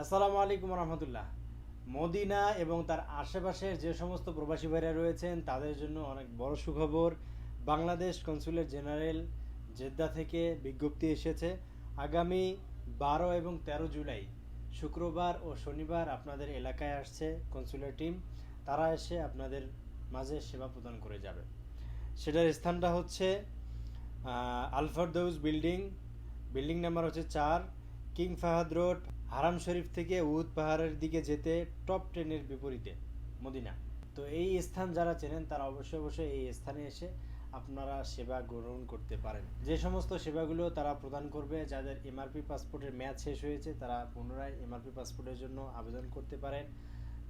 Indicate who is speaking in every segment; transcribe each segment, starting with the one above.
Speaker 1: আসসালামু আলাইকুম রহমতুল্লাহ। মদিনা এবং তার আশেপাশের যে সমস্ত প্রবাসী ভাইরা রয়েছেন তাদের জন্য অনেক বড় সুখবর। বাংলাদেশ কনসুলেট জেনারেল জেদ্দা থেকে বিজ্ঞপ্তি এসেছে। আগামী 12 এবং 13 জুলাই শুক্রবার ও শনিবার আপনাদের এলাকায় আসছে কনসুলেট টিম। তারা এসে আপনাদের মাঝে সেবা প্রদান করে যাবে। সেটার স্থানটা হচ্ছে আলফারদৌস বিল্ডিং, বিল্ডিং নাম্বার হচ্ছে 4, কিং ফাহাদ রোড, হারাম শরীফ থেকে উহুদ পাহাড়ের দিকে যেতে টপ ট্রেনের বিপরীতে মদিনা। তো এই স্থান যারা চেনেন তারা অবশ্যই অবশ্যই এই স্থানে এসে আপনারা সেবা গ্রহণ করতে পারেন। যে সমস্ত সেবাগুলো তারা প্রদান করবে, যাদের এমআরপি পাসপোর্টের মেয়াদ শেষ হয়েছে তারা পুনরায় এমআরপি পাসপোর্টের জন্য আবেদন করতে পারেন,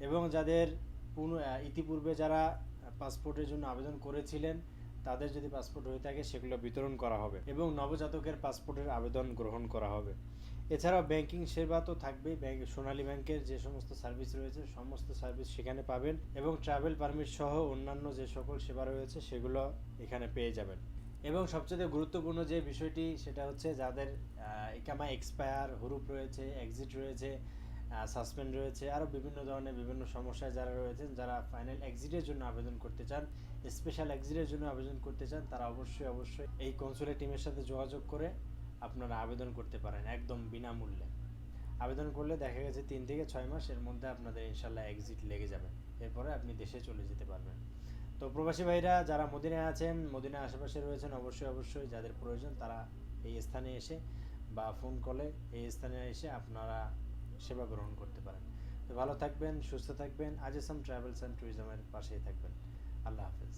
Speaker 1: এবং যাদের ইতিপূর্বে যারা পাসপোর্টের জন্য আবেদন করেছিলেন তাদের যদি পাসপোর্ট হয়ে থাকে সেগুলো বিতরণ করা হবে, এবং নবজাতকের পাসপোর্টের আবেদন গ্রহণ করা হবে। এছাড়াও ব্যাংকিং সেবা তো থাকবেই, সোনালী ব্যাংকের যে সমস্ত সার্ভিস রয়েছে সমস্ত সার্ভিস সেখানে পাবেন, এবং ট্রাভেল পারমিট সহ অন্যান্য যে সকল সেবা রয়েছে সেগুলো এখানে পেয়ে যাবেন। এবং সবচেয়ে গুরুত্বপূর্ণ যে বিষয়টি সেটা হচ্ছে যাদের ইকামা এক্সপায়ার, হুরুপ রয়েছে, এক্সিট রয়েছে, সাসপেন্ড রয়েছে, আরও বিভিন্ন ধরনের বিভিন্ন সমস্যায় যারা রয়েছেন, যারা ফাইনাল এক্সিটের জন্য আবেদন করতে চান, স্পেশাল এক্সিটের জন্য আবেদন করতে চান, তারা অবশ্যই অবশ্যই এই কনসুলেট টিমের সাথে যোগাযোগ করে আপনারা আবেদন করতে পারেন একদম বিনামূল্যে। আবেদন করলে দেখা গেছে 3 থেকে 6 মাস এর মধ্যে আপনাদের ইনশাল্লাহ এক্সিট লেগে যাবে, এরপরে আপনি দেশে চলে যেতে পারবেন। তো প্রবাসী ভাইরা যারা মদিনায় আছেন, মদিনার আশেপাশে রয়েছেন, অবশ্যই অবশ্যই যাদের প্রয়োজন তারা এই স্থানে এসে বা ফোন কলে এই স্থানে এসে আপনারা সেবা গ্রহণ করতে পারেন। তো ভালো থাকবেন, সুস্থ থাকবেন, আজিসাম ট্রাভেলস অ্যান্ড ট্যুরিজমের পাশেই থাকবেন। আল্লাহ হাফেজ।